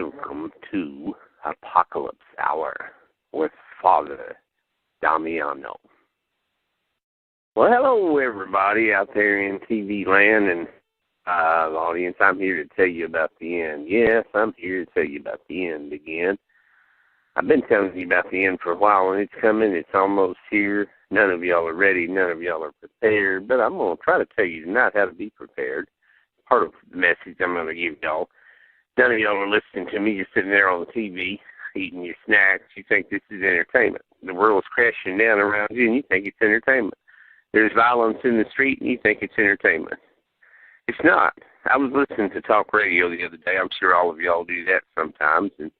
Welcome to Apocalypse Hour with Father Damiano. Well, hello everybody out there in TV land and audience. I'm here to tell you about the end. Yes, I'm here to tell you about the end again. I've been telling you about the end for a while, and it's coming. It's almost here. None of y'all are ready. None of y'all are prepared. But I'm going to try to tell you tonight how to be prepared. Part of the message I'm going to give y'all. None of y'all are listening to me. You're sitting there on the TV, eating your snacks. You think this is entertainment. The world's crashing down around you, and you think it's entertainment. There's violence in the street, and you think it's entertainment. It's not. I was listening to talk radio the other day. I'm sure all of y'all do that sometimes. And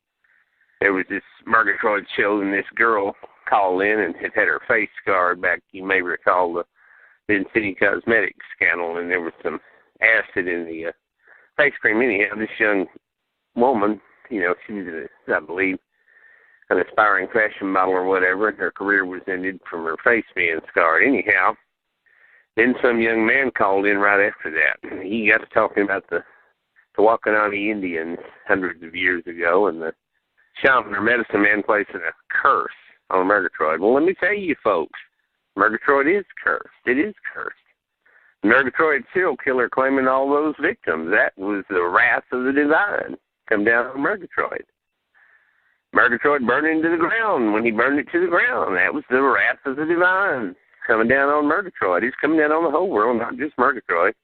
there was this Murgatroyd show, and this girl called in and had her face scarred back. You may recall the Vin City Cosmetics scandal, and there was some acid in the face cream. Anyhow, this young woman, you know, she was, I believe, an aspiring fashion model or whatever, and her career was ended from her face being scarred. Anyhow, then some young man called in right after that. And he got to talking about the Wakanani Indians hundreds of years ago, and the shaman or medicine man placing a curse on Murgatroyd. Well, let me tell you, folks, Murgatroyd is cursed. It is cursed. Murgatroyd serial killer claiming all those victims. That was the wrath of the divine come down on Murgatroyd. Murgatroyd burned into the ground. When he burned it to the ground, that was the wrath of the divine coming down on Murgatroyd. He's coming down on the whole world, not just Murgatroyd.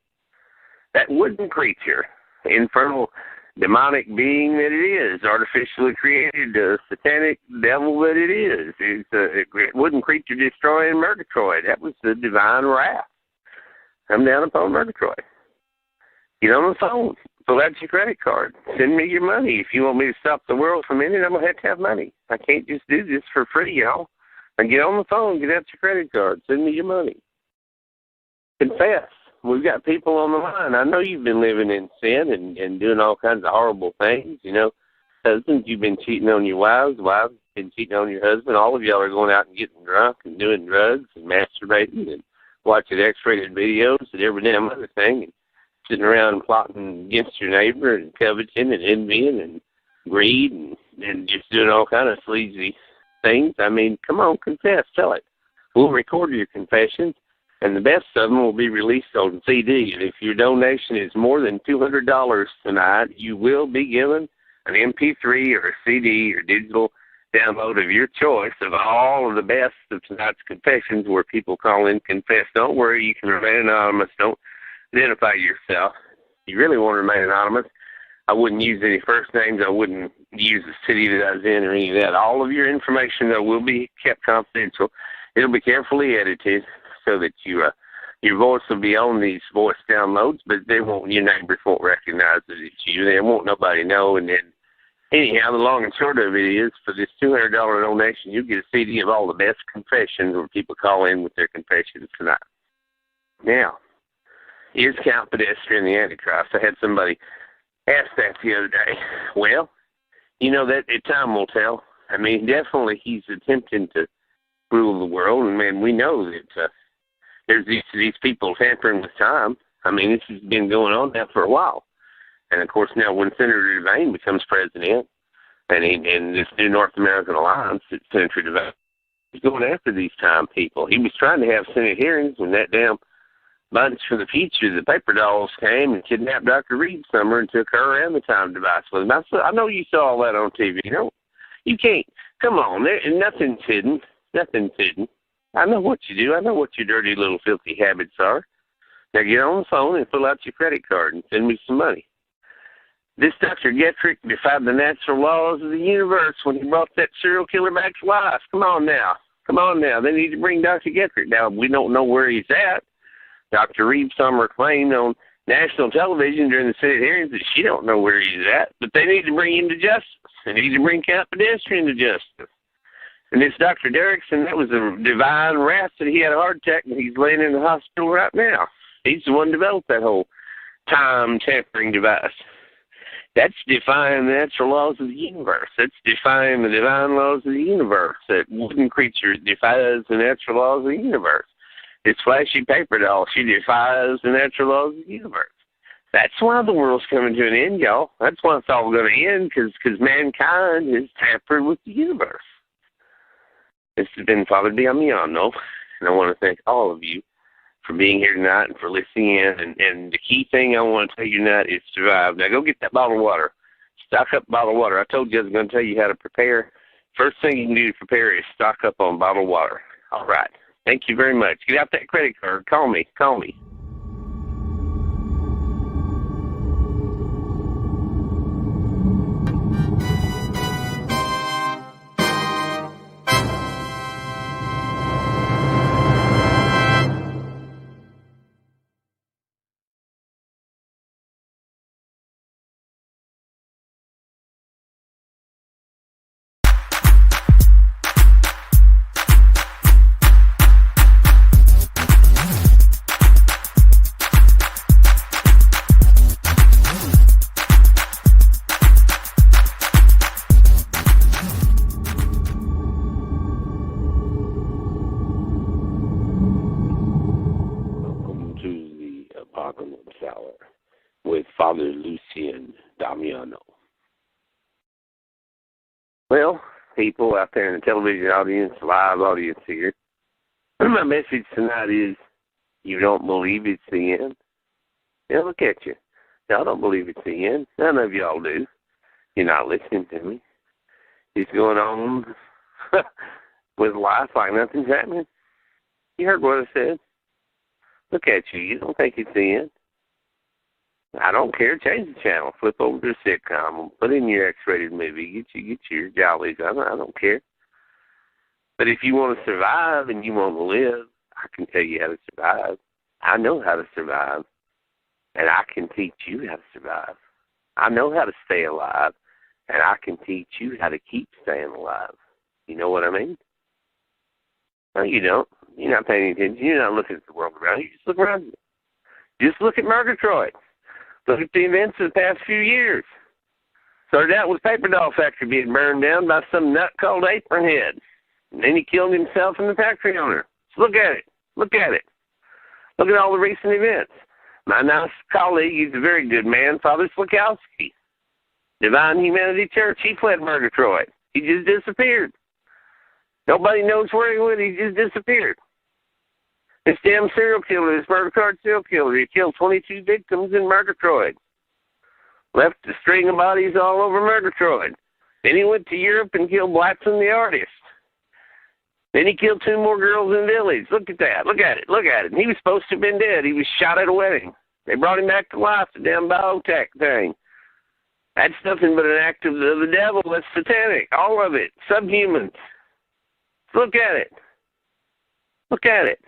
That wooden creature, infernal demonic being that it is, artificially created, satanic devil that it is. It's a wooden creature destroying Murgatroyd. That was the divine wrath. Come down upon Murgatroyd. Get on the phone. Pull out your credit card. Send me your money. If you want me to stop the world from ending, I'm going to have money. I can't just do this for free, y'all. And get on the phone. Get out your credit card. Send me your money. Confess. We've got people on the line. I know you've been living in sin and doing all kinds of horrible things. You know, husbands, you've been cheating on your wives. Wives have been cheating on your husband. All of y'all are going out and getting drunk and doing drugs and masturbating and watching X-rated videos and every damn other thing, and sitting around and plotting against your neighbor and coveting and envying and greed and just doing all kind of sleazy things. I mean, come on, confess, tell it. We'll record your confessions, and the best of them will be released on CD. And if your donation is more than $200 tonight, you will be given an MP3 or a CD or digital download of your choice of all of the best of tonight's confessions where people call in, confess. Don't worry, you can remain anonymous. Don't identify yourself. If you really want to remain anonymous, I wouldn't use any first names. I wouldn't use the city that I was in or any of that. All of your information, though, will be kept confidential. It'll be carefully edited so that your voice will be on these voice downloads, but your neighbors won't recognize that it's you. They won't nobody know, and then anyhow, the long and short of it is, for this $200 donation, you'll get a CD of all the best confessions where people call in with their confessions tonight. Now, is Count Pedestrian the Antichrist? I had somebody ask that the other day. Well, you know, that time will tell. I mean, definitely he's attempting to rule the world, and, man, we know that there's these people tampering with time. I mean, this has been going on now for a while. And, of course, now when Senator Devane becomes president and this new North American Alliance that Senator Devane is going after these time people. He was trying to have Senate hearings when that damn bunch for the future, the paper dolls, came and kidnapped Dr. Reed Summer and took her and the time device with him. I know you saw all that on TV. You can't. Come on. Nothing's hidden. Nothing's hidden. I know what you do. I know what your dirty little filthy habits are. Now get on the phone and pull out your credit card and send me some money. This Dr. Getrick defied the natural laws of the universe when he brought that serial killer back to life. Come on now. Come on now. They need to bring Dr. Getrick down. We don't know where he's at. Dr. Reed Summer claimed on national television during the Senate hearings that she don't know where he's at, but they need to bring him to justice. They need to bring Count Pedestrian to justice. And this Dr. Derrickson, that was a divine wrath that he had a heart attack and he's laying in the hospital right now. He's the one who developed that whole time tampering device. That's defying the natural laws of the universe. That's defying the divine laws of the universe. That wooden creature defies the natural laws of the universe. This flashy paper doll, she defies the natural laws of the universe. That's why the world's coming to an end, y'all. That's why it's all going to end, because mankind has tampered with the universe. This has been Father Damiano, and I want to thank all of you for being here tonight and for listening in. And the key thing I want to tell you tonight is survive. Now go get that bottle of water. Stock up a bottle of water. I told you I was going to tell you how to prepare. First thing you can do to prepare is stock up on bottled water. All right. Thank you very much. Get out that credit card. Call me. Call me. Apocalypse Hour with Father Damiano. Well, people out there in the television audience, live audience here, my message tonight is you don't believe it's the end? Yeah, look at you. Y'all don't believe it's the end. None of y'all do. You're not listening to me. It's going on with life like nothing's happening. You heard what I said. Look at you. You don't think it's the end. I don't care. Change the channel. Flip over to a sitcom. Put in your X-rated movie. Get your jollies. I don't care. But if you want to survive and you want to live, I can tell you how to survive. I know how to survive. And I can teach you how to survive. I know how to stay alive. And I can teach you how to keep staying alive. You know what I mean? No, you don't. You're not paying attention. You're not looking at the world around you. Just look around you. Just look at Murgatroyd. Look at the events of the past few years. Started out with paper doll factory being burned down by some nut called Apronhead. And then he killed himself and the factory owner. So look at it. Look at it. Look at all the recent events. My nice colleague, he's a very good man, Father Slakowski. Divine Humanity Church, he fled Murgatroyd. He just disappeared. Nobody knows where he went. He just disappeared. This damn serial killer, this murder card serial killer, he killed 22 victims in Murgatroyd. Left a string of bodies all over Murgatroyd. Then he went to Europe and killed Blatson the artist. Then he killed 2 more girls in the village. Look at that. Look at it. Look at it. And he was supposed to have been dead. He was shot at a wedding. They brought him back to life, the damn biotech thing. That's nothing but an act of the devil. That's satanic. All of it. Subhumans. Look at it. Look at it.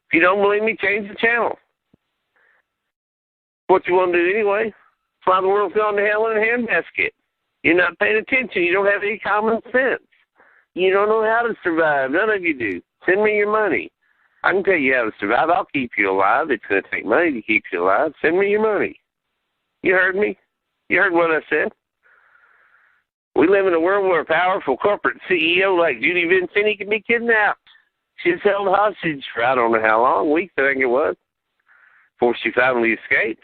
If you don't believe me, change the channel. What you want to do anyway. That's why the world's gone to hell in a handbasket. You're not paying attention. You don't have any common sense. You don't know how to survive. None of you do. Send me your money. I can tell you how to survive. I'll keep you alive. It's going to take money to keep you alive. Send me your money. You heard me? You heard what I said? We live in a world where a powerful corporate CEO like Judy Vincenti can be kidnapped. She's held hostage for I don't know how long, weeks I think it was, before she finally escaped.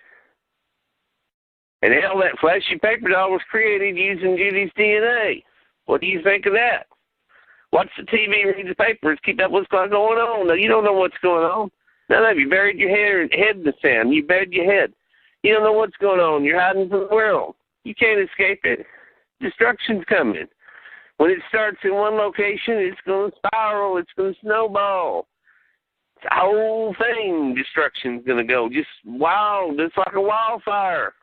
And hell, that flashy paper doll was created using Judy's DNA. What do you think of that? Watch the TV, read the papers, keep up with what's going on. No, you don't know what's going on. None of you buried your head in the sand. You buried your head. You don't know what's going on. You're hiding from the world. You can't escape it. Destruction's coming. When it starts in one location, it's going to spiral. It's going to snowball. It's a whole thing. Destruction's going to go just wild. It's like a wildfire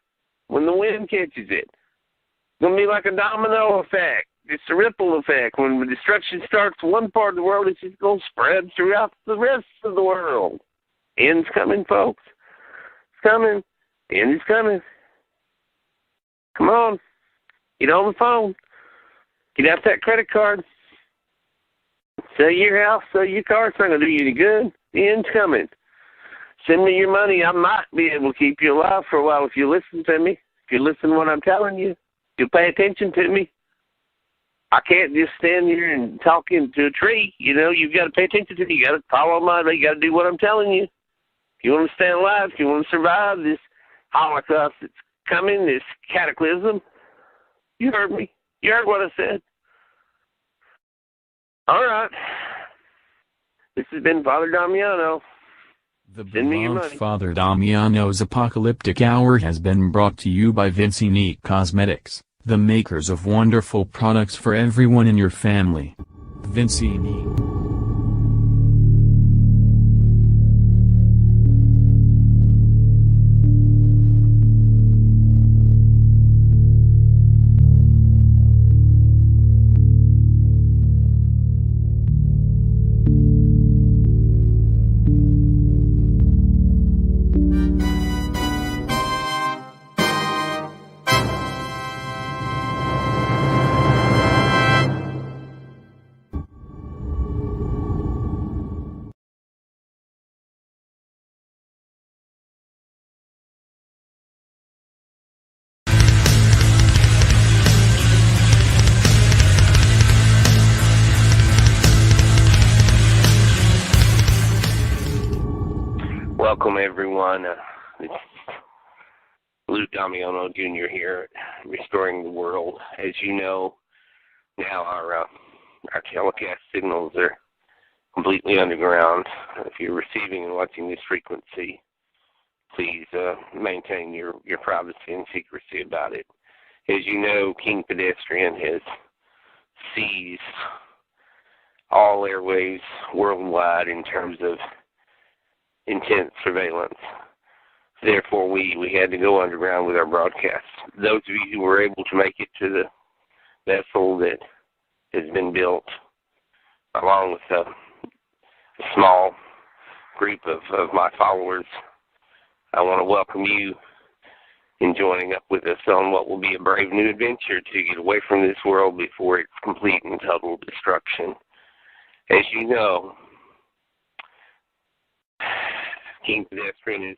when the wind catches it. It's going to be like a domino effect. It's a ripple effect. When the destruction starts in one part of the world, it's just going to spread throughout the rest of the world. End's coming, folks. It's coming. The end is coming. Come on. Get on the phone. Get out that credit card. Sell your house, sell your car. It's not going to do you any good. The end's coming. Send me your money. I might be able to keep you alive for a while if you listen to me. If you listen to what I'm telling you, you'll pay attention to me. I can't just stand here and talk into a tree. You know, you've got to pay attention to me. You got to follow my, you got to do what I'm telling you. If you want to stay alive, if you want to survive this Holocaust that's coming, this cataclysm. You heard me. You heard what I said. All right. This has been Father Damiano. The Send me your beloved money. Father Damiano's Apocalyptic Hour has been brought to you by Vincinique Cosmetics, the makers of wonderful products for everyone in your family. Vincinique. Welcome, everyone. It's Luke Damiano Jr. here at Restoring the World. As you know, now our telecast signals are completely underground. If you're receiving and watching this frequency, please maintain your privacy and secrecy about it. As you know, King Pedestrian has seized all airwaves worldwide in terms of intense surveillance. Therefore, we had to go underground with our broadcasts. Those of you who were able to make it to the vessel that has been built, along with a small group of my followers, I want to welcome you in joining up with us on what will be a brave new adventure to get away from this world before it's complete and total destruction. As you know, King Pedestrian is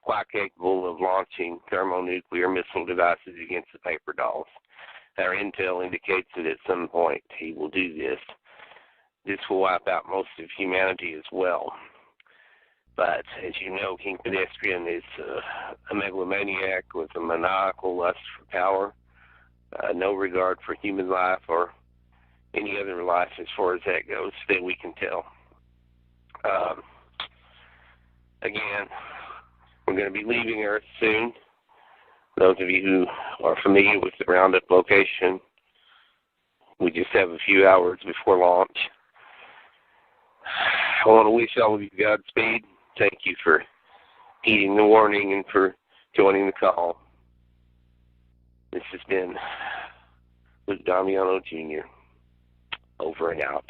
quite capable of launching thermonuclear missile devices against the paper dolls. Our intel indicates that at some point he will do this. This will wipe out most of humanity as well. But as you know, King Pedestrian is a megalomaniac with a maniacal lust for power, no regard for human life or any other life as far as that goes that we can tell. Again, we're going to be leaving Earth soon. Those of you who are familiar with the Roundup location, we just have a few hours before launch. I want to wish all of you Godspeed. Thank you for heeding the warning and for joining the call. This has been Luke Damiano Jr. Over and out.